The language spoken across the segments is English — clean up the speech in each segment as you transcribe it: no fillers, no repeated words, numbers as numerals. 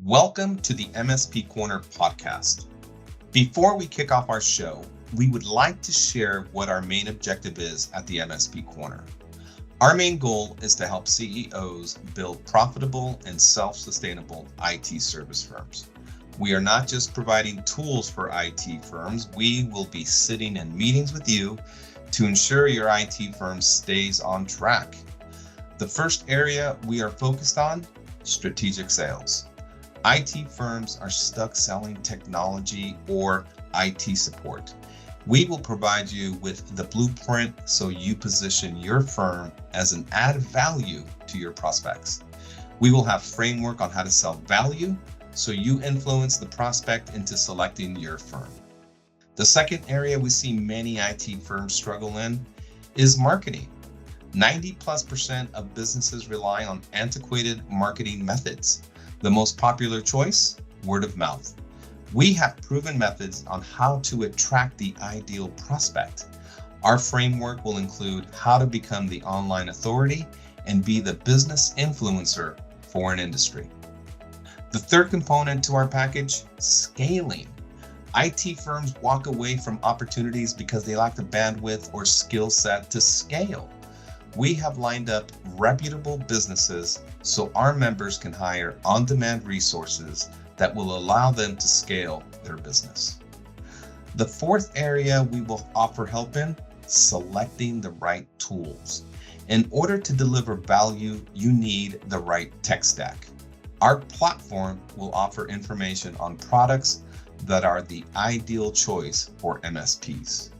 Welcome to the MSP Corner Podcast. Before we kick off our show, we would like to share what our main objective is at the MSP Corner. Our main goal is to help CEOs build profitable and self-sustainable IT service firms. We are not just providing tools for IT firms, we will be sitting in meetings with you to ensure your IT firm stays on track. The first area we are focused on, strategic sales. IT firms are stuck selling technology or IT support. We will provide you with the blueprint so you position your firm as an added value to your prospects. We will have framework on how to sell value so you influence the prospect into selecting your firm. The second area we see many IT firms struggle in is marketing. 90+% of businesses rely on antiquated marketing methods. The most popular choice, word of mouth. We have proven methods on how to attract the ideal prospect. Our framework will include how to become the online authority and be the business influencer for an industry. The third component to our package, scaling. IT firms walk away from opportunities because they lack the bandwidth or skill set to scale. We have lined up reputable businesses so our members can hire on-demand resources that will allow them to scale their business. The fourth area we will offer help in, selecting the right tools. In order to deliver value, you need the right tech stack. Our platform will offer information on products that are the ideal choice for MSPs.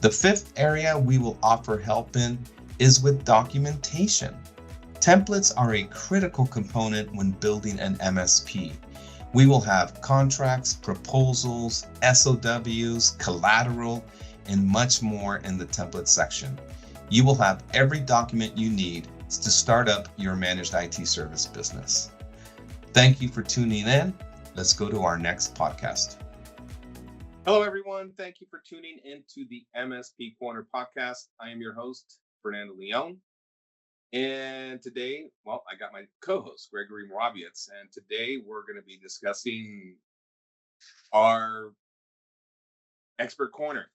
The fifth area we will offer help in is with documentation. Templates are a critical component when building an MSP. We will have contracts, proposals, SOWs, collateral, and much more in the template section. You will have every document you need to start up your managed IT service business. Thank you for tuning in. Let's go to our next podcast. Hello, everyone. Thank you for tuning into the MSP Corner Podcast. I am your host, Fernando Leon. And today, I got my co-host, Gregory Morawietz, and today we're going to be discussing our expert corner.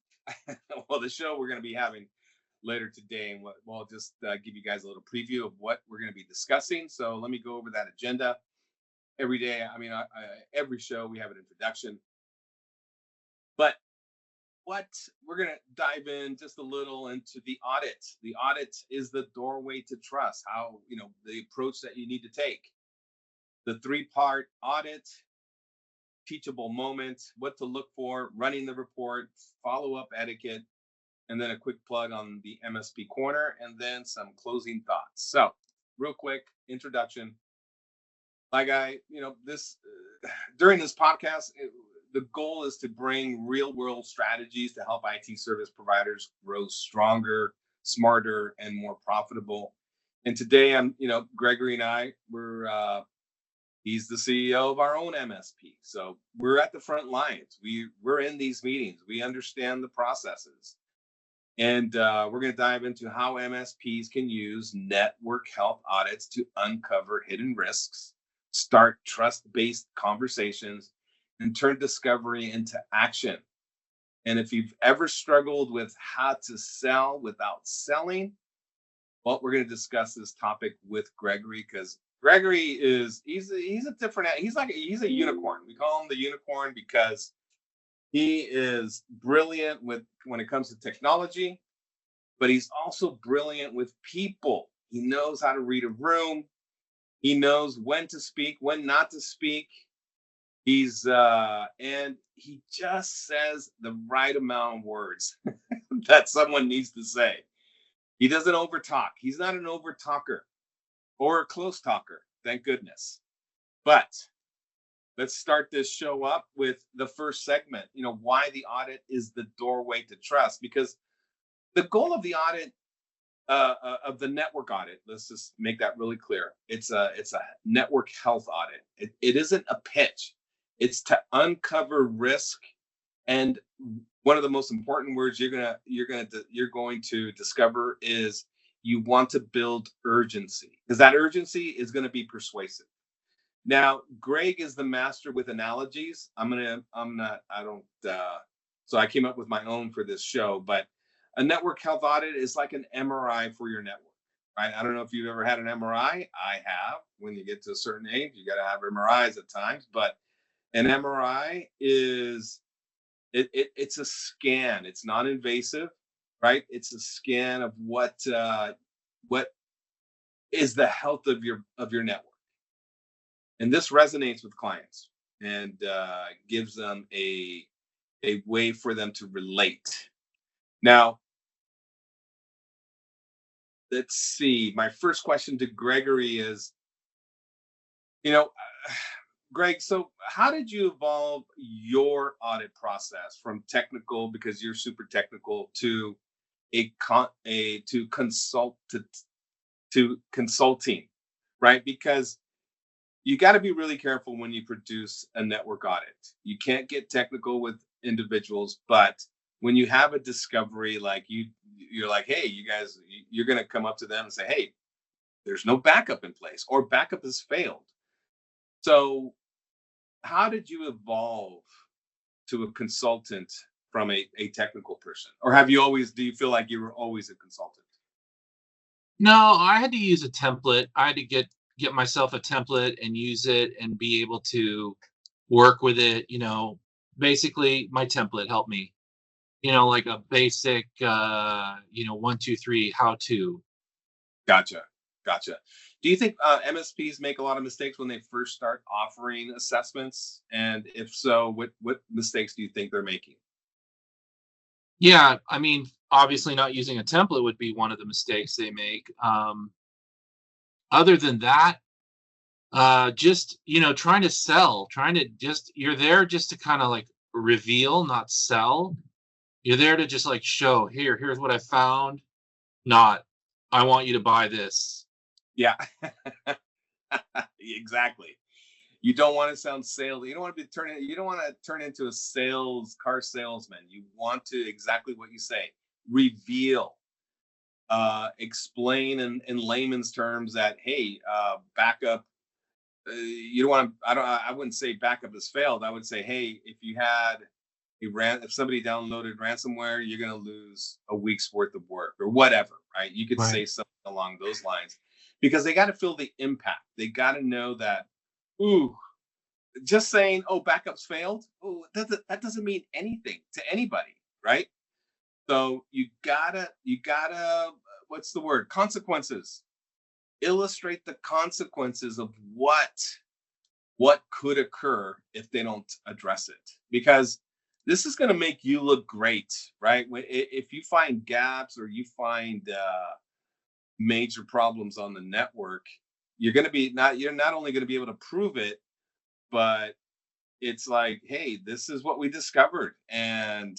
The show we're going to be having later today, and we'll just give you guys a little preview of what we're going to be discussing. So let me go over that agenda. Every day, every show we have an introduction, but what we're going to dive in just a little into the audit. The audit is the doorway to trust, how, the approach that you need to take. The 3-part audit, teachable moment, what to look for, running the report, follow-up etiquette, and then a quick plug on the MSP Corner, and then some closing thoughts. So real quick introduction. During this podcast, the goal is to bring real-world strategies to help IT service providers grow stronger, smarter, and more profitable. And today, Gregory and I, he's the CEO of our own MSP. So we're at the front lines. We're in these meetings. We understand the processes. And we're going to dive into how MSPs can use network health audits to uncover hidden risks, start trust-based conversations, and turn discovery into action. And if you've ever struggled with how to sell without selling, we're going to discuss this topic with Gregory, because Gregory he's a unicorn. We call him the unicorn because he is brilliant when it comes to technology, but he's also brilliant with people. He knows how to read a room. He knows when to speak, when not to speak. And he just says the right amount of words that someone needs to say. He doesn't overtalk. He's not an overtalker or a close talker, thank goodness. But let's start this show up with the first segment, why the audit is the doorway to trust. Because the goal of the audit, of the network audit, let's just make that really clear. It's a network health audit. It isn't a pitch. It's to uncover risk, and one of the most important words you're going to discover is you want to build urgency, because that urgency is going to be persuasive. Now, Greg is the master with analogies. So I came up with my own for this show, but a network health audit is like an MRI for your network, right? I don't know if you've ever had an MRI. I have. When you get to a certain age, you got to have MRIs at times, but an MRI it's a scan. It's non-invasive, right? It's a scan of what is the health of your network. And this resonates with clients and gives them a way for them to relate. Now, let's see. My first question to Gregory is, you know, Greg, so how did you evolve your audit process from technical, because you're super technical, to to consulting, right? Because you got to be really careful when you produce a network audit. You can't get technical with individuals, but when you have a discovery, like you're like, hey, you guys, you're going to come up to them and say, hey, there's no backup in place, or backup has failed. So how did you evolve to a consultant from a technical person? Or do you feel like you were always a consultant? No, I had to use a template. I had to get myself a template and use it and be able to work with it. Basically my template helped me. Like a basic, 1, 2, 3, how to. Gotcha. Gotcha. Do you think MSPs make a lot of mistakes when they first start offering assessments? And if so, what mistakes do you think they're making? Yeah, I mean, obviously not using a template would be one of the mistakes they make. Other than that, just trying to sell, you're there just to kind of like reveal, not sell. You're there to just like show, here's what I found, not I want you to buy this. Yeah, exactly. You don't want to sound salesy. You don't want to turn into a car salesman. You want to, exactly what you say, reveal, explain in layman's terms that, hey, backup, you don't want to, I wouldn't say backup has failed. I would say, hey, if somebody downloaded ransomware, you're going to lose a week's worth of work or whatever, right? You could say Right. something along those lines, because they got to feel the impact. They got to know that, ooh, just saying, oh, backups failed, oh, that doesn't mean anything to anybody, right? So you gotta, what's the word? Consequences. Illustrate the consequences of what could occur if they don't address it, because this is going to make you look great, right? If you find gaps, or you find major problems on the network, you're not only going to be able to prove it, but it's like, hey, this is what we discovered, and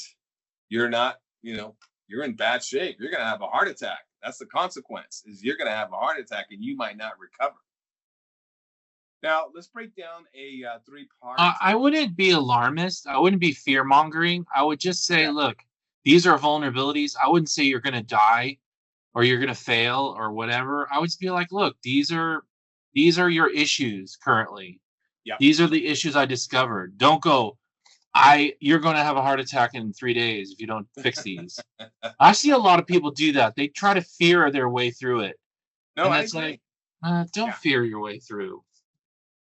you're not, you're in bad shape. You're going to have a heart attack. That's the consequence, is you're going to have a heart attack and you might not recover. Now, let's break down a three-part. I wouldn't be alarmist. I wouldn't be fear mongering. I would just say, Yeah. look, these are vulnerabilities. I wouldn't say you're going to die or you're going to fail or whatever. I would just be like, look, these are your issues currently. Yeah. These are the issues I discovered. Don't go, you're going to have a heart attack in 3 days if you don't fix these. I see a lot of people do that. They try to fear their way through it. No, And I it's agree. like, don't Yeah. fear your way through.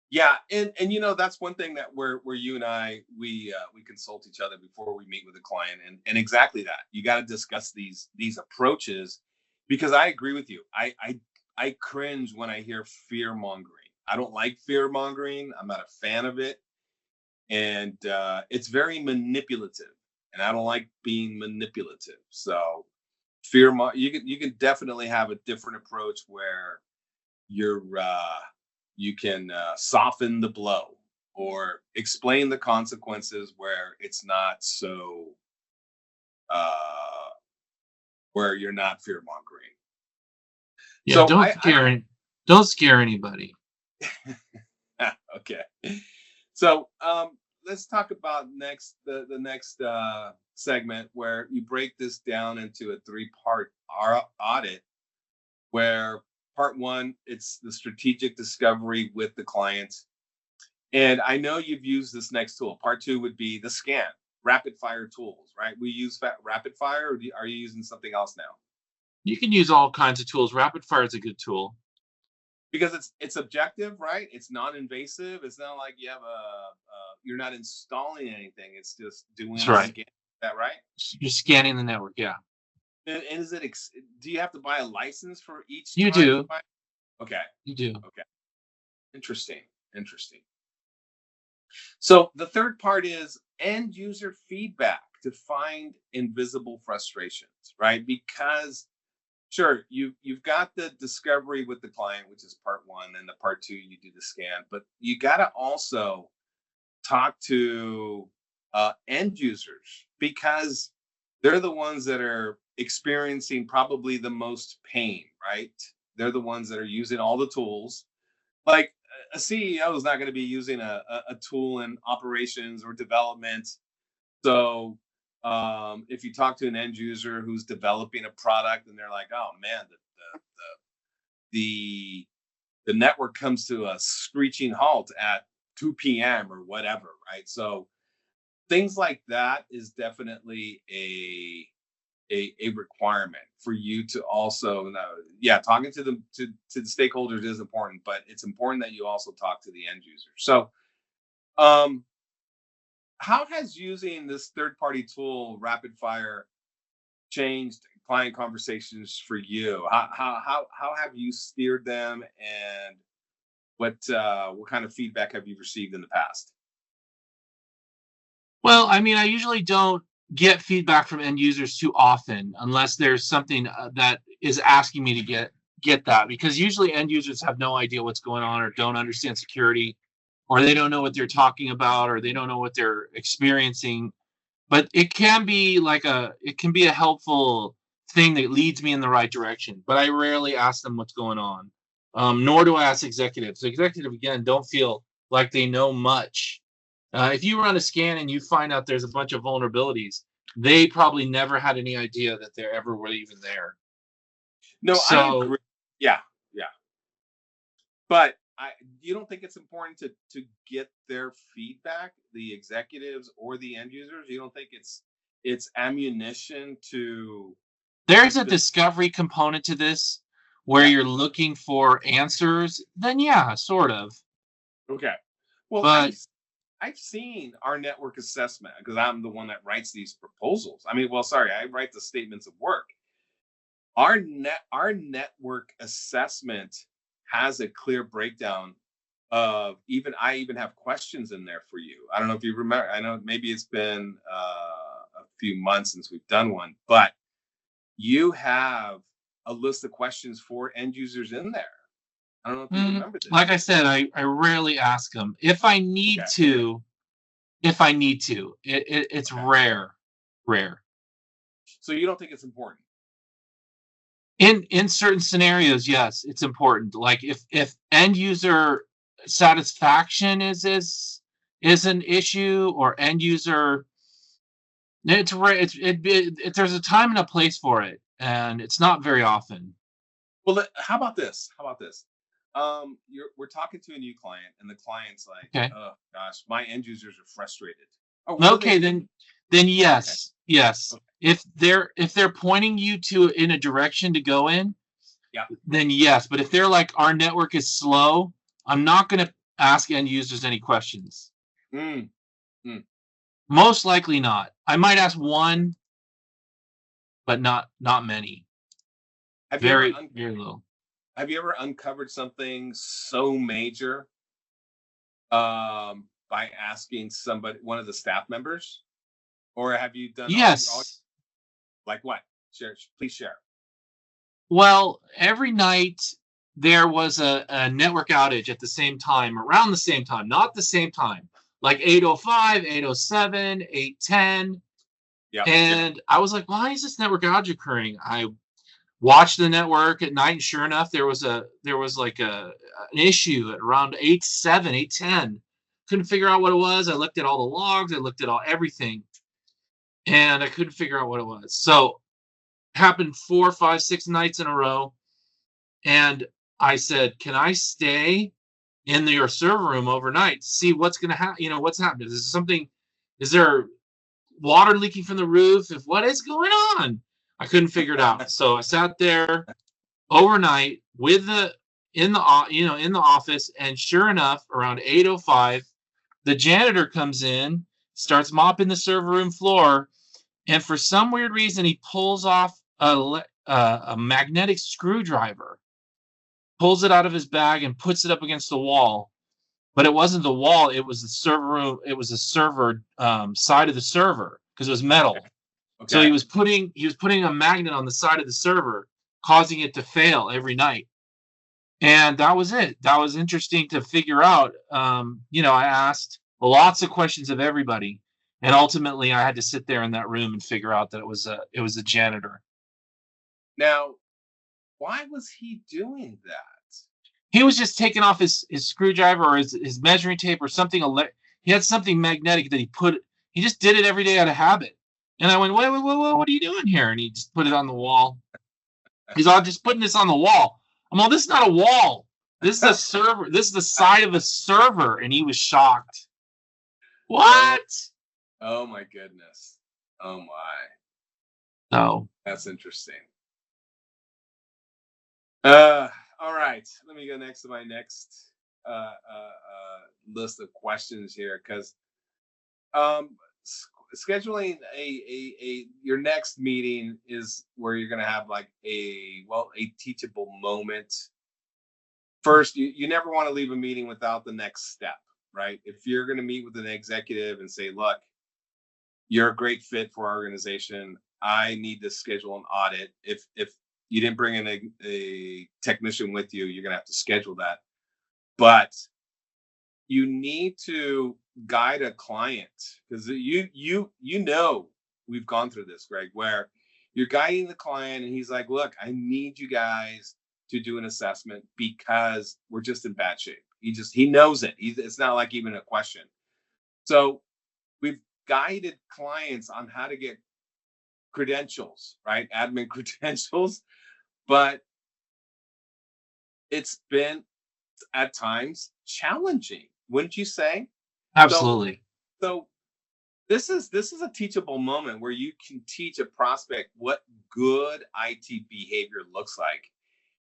Yeah, and that's one thing that where you and I, we consult each other before we meet with a client, and exactly that. You got to discuss these approaches, because I agree with you. I cringe when I hear fear mongering. I don't like fear mongering. I'm not a fan of it, and it's very manipulative, and I don't like being manipulative. So you can definitely have a different approach where you're you can soften the blow, or explain the consequences where it's not so uh where you're not fear mongering. Yeah, So don't scare anybody. okay. So let's talk about the next segment, where you break this down into a three-part audit, where part one, it's the strategic discovery with the client. And I know you've used this next tool. Part two would be the scan, rapid fire tools, right? We use rapid fire, or are you using something else now? You can use all kinds of tools. Rapid fire is a good tool. Because it's objective, right? It's non-invasive. It's not like you have you're not installing anything. It's just doing That's right. scan. Is that right? You're scanning the network, yeah. And is it? Do you have to buy a license for each You time? do. Okay. You do. Okay. Interesting. Interesting. So the third part is end user feedback to find invisible frustrations, right? Because sure, you've got the discovery with the client, which is part one, and the part two you do the scan, but you got to also talk to end users because they're the ones that are experiencing probably the most pain, right? They're the ones that are using all the tools. Like a CEO is not going to be using a tool in operations or development. So if you talk to an end user who's developing a product and they're like, oh man, the network comes to a screeching halt at 2 p.m. or whatever, right? So things like that is definitely a requirement for you to also know. Yeah, talking to the stakeholders is important, but it's important that you also talk to the end user. So how has using this third-party tool, Rapid Fire, changed client conversations for you? How have you steered them, and what kind of feedback have you received in the past? Well, I mean, I usually don't get feedback from end users too often unless there's something that is asking me to get that, because usually end users have no idea what's going on or don't understand security, or they don't know what they're talking about, or they don't know what they're experiencing. But it can be a helpful thing that leads me in the right direction. But I rarely ask them what's going on. Nor do I ask executives. Executive, again, don't feel like they know much. If you run a scan and you find out there's a bunch of vulnerabilities, they probably never had any idea that they ever were even there. No, I So agree. Yeah, yeah. But you don't think it's important to get their feedback, the executives or the end users? You don't think it's ammunition to there's a build? discovery component to this where Yeah. you're looking for answers. Then yeah, sort of. Okay. Well, But I've seen our network assessment because I'm the one that writes these proposals. I mean, well, sorry, I write the statements of work. Our network assessment has a clear breakdown of I even have questions in there for you. I don't know if you remember. I know maybe it's been a few months since we've done one, but you have a list of questions for end users in there. I don't know if you remember this. like I said, I rarely ask them. If I need Okay. to, it's Okay. rare. So you don't think it's important? In certain scenarios, yes, it's important. Like if end user satisfaction is an issue, or end user, it's rare. There's a time and a place for it, and it's not very often. Well, how about this? How about this? We're talking to a new client, and the client's like, Okay. "Oh gosh, my end users are frustrated." Oh, what do Okay, they do? then Okay. yes. Okay. If they're pointing you to in a direction to go in, Yeah. then yes. But if they're like, our network is slow, I'm not going to ask end users any questions. Mm, mm. Most likely not. I might ask one, but not many. Have you ever Very very low. have you ever uncovered something so major by asking one of the staff members, or have you done all Yes. like what? Share, please share. Well, every night there was a network outage at the same time, around the same time, not the same time, like 8:05, 8:07, 8:10. Yep. And I was like, why is this network outage occurring? I watched the network at night, and sure enough, there was like an issue at around 8:07, 8:10. Couldn't figure out what it was. I looked at all the logs, I looked at everything, and I couldn't figure out what it was. So happened 4, 5, 6 nights in a row. And I said, can I stay in your server room overnight to see what's going to happen. What's happening. Is there water leaking from the roof? What is going on? I couldn't figure it out. So I sat there overnight in the office, and sure enough, around 8:05, the janitor comes in, starts mopping the server room floor, and for some weird reason, he pulls off a magnetic screwdriver, pulls it out of his bag, and puts it up against the wall. But it wasn't the wall; it was the server room. It was the server side of the server, because it was metal. Okay. So he was putting a magnet on the side of the server, causing it to fail every night. And that was it. That was interesting to figure out. I asked lots of questions of everybody, and ultimately I had to sit there in that room and figure out that it was a janitor. Now, why was he doing that? He was just taking off his screwdriver or his measuring tape or something. He had something magnetic that he just did it every day out of habit. And I went, wait, what are you doing here? And he just put it on the wall. He's all just putting this on the wall. I'm all, this is not a wall. This is a server. This is the side of a server. And he was shocked. What? Oh my goodness. Oh my. No. That's interesting. All right. Let me go next to my next list of questions here, because scheduling your next meeting is where you're going to have like a teachable moment. First, you never want to leave a meeting without the next step, right? If you're going to meet with an executive and say, look, you're a great fit for our organization, I need to schedule an audit. If you didn't bring in a technician with you, you're going to have to schedule that. But you need to guide a client, because we've gone through this, Greg, where you're guiding the client and he's like, look, I need you guys to do an assessment because we're just in bad shape. He knows it. It's not like even a question. So we've guided clients on how to get credentials, right? Admin credentials, but it's been at times challenging, wouldn't you say? Absolutely. So this is a teachable moment where you can teach a prospect what good IT behavior looks like.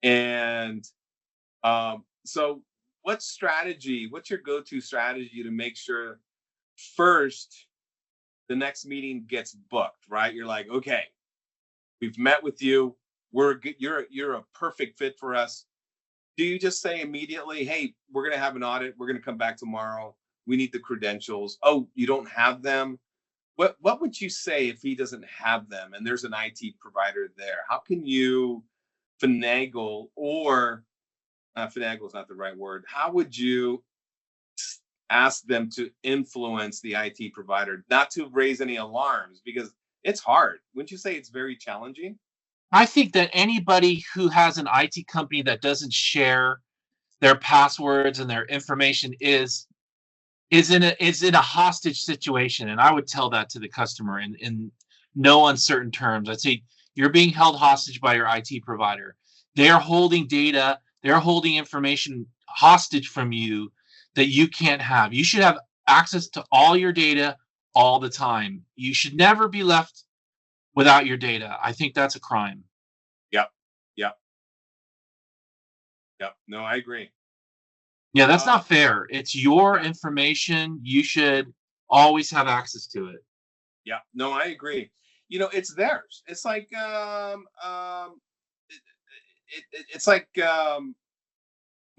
And so what's your go-to strategy to make sure first the next meeting gets booked, right? You're like, okay, we've met with you. You're a perfect fit for us. Do you just say immediately, hey, we're going to have an audit. We're going to come back tomorrow. We need the credentials. Oh, you don't have them? What would you say if he doesn't have them and there's an IT provider there? How can you finagle, or finagle is not the right word. How would you ask them to influence the IT provider, not to raise any alarms? Because it's hard. Wouldn't you say it's very challenging? I think that anybody who has an IT company that doesn't share their passwords and their information is in a hostage situation. And I would tell that to the customer in no uncertain terms. I'd say you're being held hostage by your IT provider. They're holding data, they're holding information hostage from you that you can't have. You should have access to all your data all the time. You should never be left without your data. I think that's a crime. Yep. No, I agree. Yeah, that's not fair. It's your information. You should always have access to it. Yeah, no, I agree. It's theirs. It's like it's like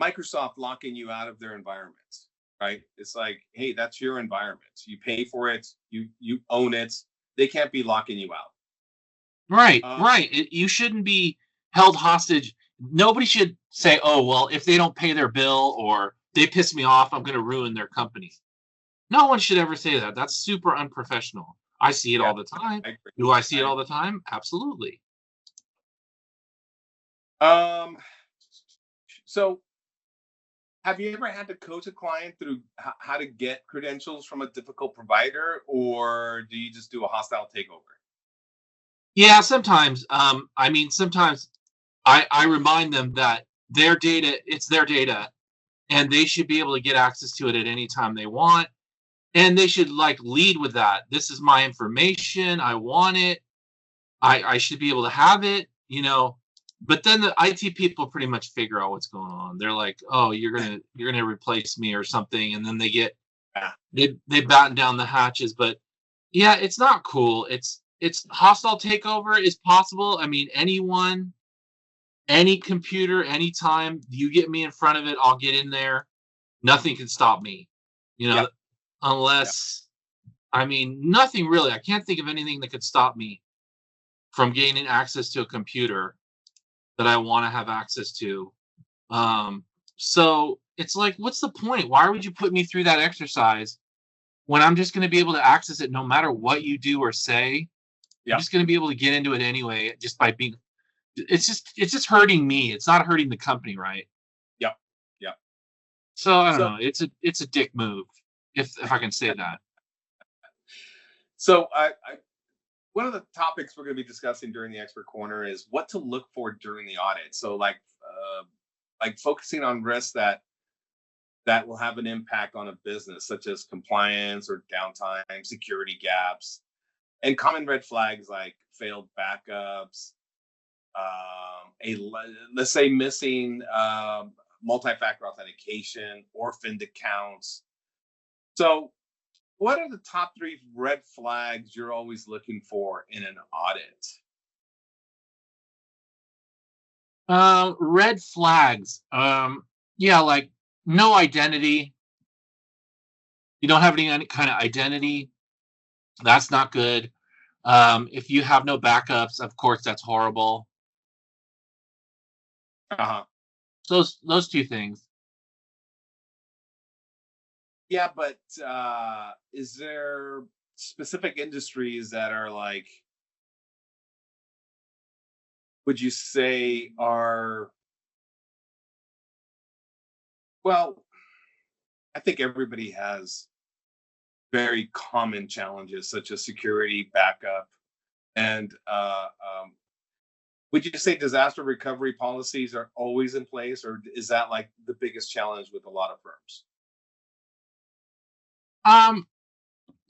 Microsoft locking you out of their environment, right? It's like, hey, that's your environment. You pay for it. You own it. They can't be locking you out. Right. You shouldn't be held hostage. Nobody should say, oh, well, if they don't pay their bill or they piss me off, I'm going to ruin their company. No one should ever say that. That's super unprofessional. I see it all the time. Do I see it all the time? Absolutely. So have you ever had to coach a client through how to get credentials from a difficult provider, or do you just do a hostile takeover? Yeah, sometimes. Sometimes I remind them that their data, it's their data. and they should be able to get access to it at any time they want. And they should like lead with that. This is my information. I want it. I should be able to have it, you know. But then the IT people pretty much figure out what's going on. They're like, oh, you're gonna replace me or something, and then they batten down the hatches. But yeah, it's not cool. It's hostile takeover is possible. I mean, anyone, any computer, anytime you get me in front of it, I'll get in there. Nothing can stop me, you know, unless, I mean, nothing really. I can't think of anything that could stop me from gaining access to a computer that I want to have access to. So it's like, what's the point? Why would you put me through that exercise when I'm just going to be able to access it no matter what you do or say? I'm just going to be able to get into it anyway, just by being. It's just hurting me. It's not hurting the company, right? Yep. So I don't know. It's a dick move, if I can say that. So I one of the topics we're going to be discussing during the Expert Corner is what to look for during the audit. So like focusing on risks that will have an impact on a business, such as compliance or downtime, security gaps, and common red flags like failed backups, let's say missing multi-factor authentication, orphaned accounts. So what are the top 3 red flags you're always looking for in an audit? Red flags. Yeah, like no identity. You don't have any kind of identity. That's not good. If you have no backups, of course, that's horrible. Those 2 things. Yeah, but is there specific industries that are like, would you say are, well, I think everybody has very common challenges such as security, backup, and would you say disaster recovery policies are always in place, or is that like the biggest challenge with a lot of firms?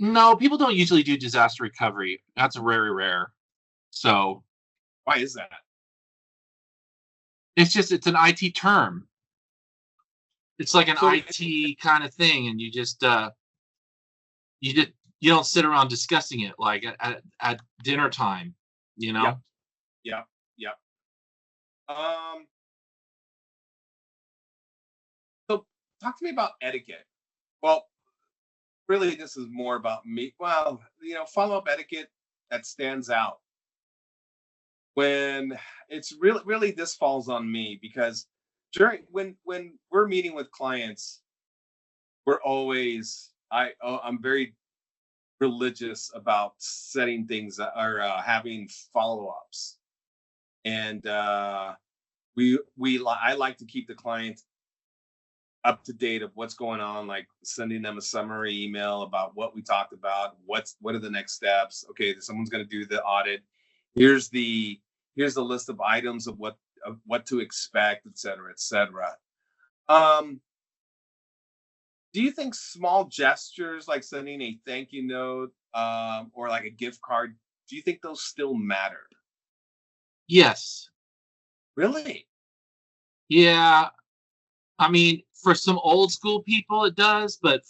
No, people don't usually do disaster recovery. That's very rare. So why is that? It's an IT term. It's like an IT kind of thing, and you don't sit around discussing it like at dinner time, you know? Yep. So talk to me about etiquette. Well, really, this is more about me. Well, follow-up etiquette that stands out. When it's really this falls on me because when we're meeting with clients, we're always I'm very religious about setting things or having follow-ups, and I like to keep the client up to date of what's going on, like sending them a summary email about what we talked about, what are the next steps. Okay, someone's going to do the audit. Here's the list of items of what to expect, et cetera, et cetera. Do you think small gestures like sending a thank you note or like a gift card, do you think those still matter? Yes. Really? Yeah. I mean, for some old school people, it does, but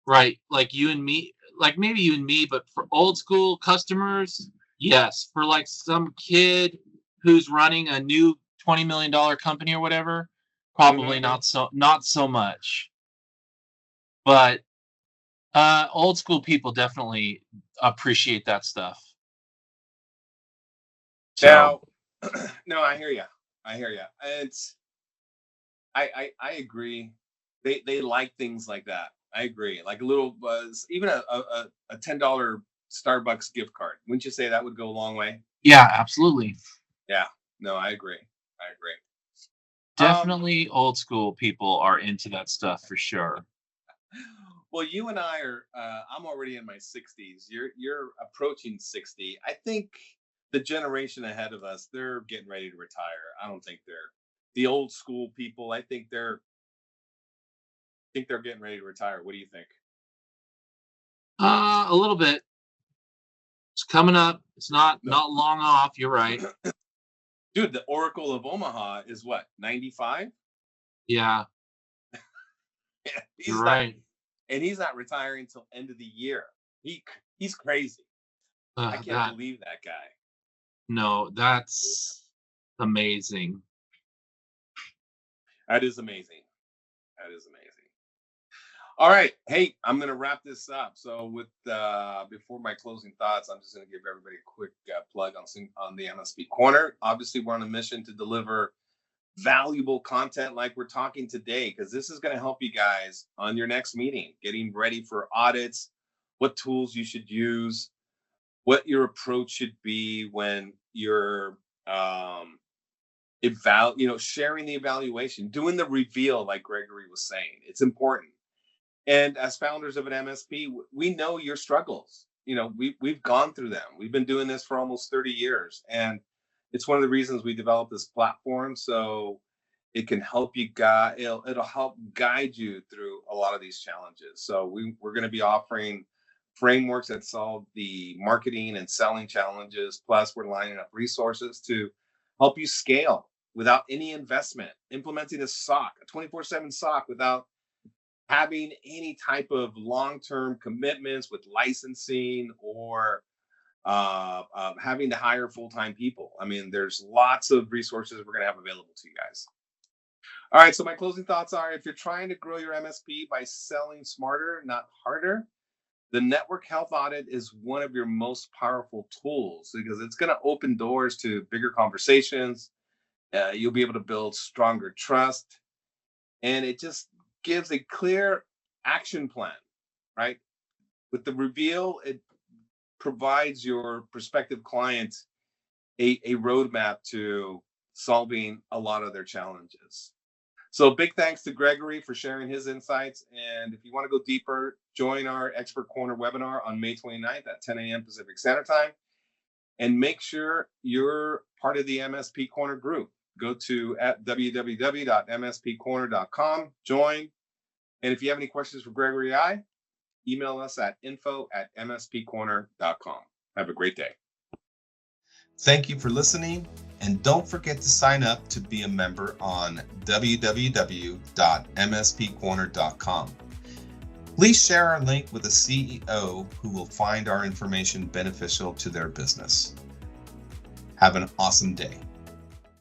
like you and me, like maybe you and me, but for old school customers, yes. For like some kid who's running a new $20 million company or whatever, probably not so much. But old school people definitely appreciate that stuff. So. No, I hear you. It's I agree. They like things like that. I agree. Like a little even a $10 Starbucks gift card. Wouldn't you say that would go a long way? Yeah, absolutely. Yeah. No, I agree. Definitely old school people are into that stuff for sure. Well, you and I are I'm already in my 60s. You're approaching 60. I think the generation ahead of us, they're getting ready to retire. I don't think they're the old school people. I think they're think they're getting ready to retire? What do you think? A little bit. It's coming up. It's not long off. You're right. Dude, the Oracle of Omaha is what, 95? Yeah, He's you're not, right. and he's not retiring until end of the year. He's crazy. I can't That believe that guy. no, that's amazing. That is amazing. That is amazing. All right. Hey, I'm going to wrap this up. So with before my closing thoughts, I'm just going to give everybody a quick plug on the MSP Corner. Obviously, we're on a mission to deliver valuable content like we're talking today, because this is going to help you guys on your next meeting, getting ready for audits, what tools you should use, what your approach should be when you're sharing the evaluation, doing the reveal, like Gregory was saying. It's important. And as founders of an MSP, we know your struggles. We've gone through them. We've been doing this for almost 30 years. And it's one of the reasons we developed this platform. So it can help you it'll help guide you through a lot of these challenges. So we're going to be offering frameworks that solve the marketing and selling challenges. Plus, we're lining up resources to help you scale without any investment, implementing a SOC, a 24/7 SOC, without having any type of long-term commitments with licensing or having to hire full-time people. I mean, there's lots of resources we're going to have available to you guys. All right, so my closing thoughts are, if you're trying to grow your MSP by selling smarter, not harder, the Network Health Audit is one of your most powerful tools, because it's going to open doors to bigger conversations. You'll be able to build stronger trust, and it just gives a clear action plan, right? With the reveal, it provides your prospective clients a roadmap to solving a lot of their challenges. So big thanks to Gregory for sharing his insights. And if you want to go deeper, join our Expert Corner webinar on May 29th at 10 a.m. Pacific Standard Time. And make sure you're part of the MSP Corner group. Go to www.mspcorner.com, join. And if you have any questions for Gregory and I, email us at info@mspcorner.com. Have a great day. Thank you for listening, and don't forget to sign up to be a member on www.mspcorner.com. Please share our link with a CEO who will find our information beneficial to their business. Have an awesome day.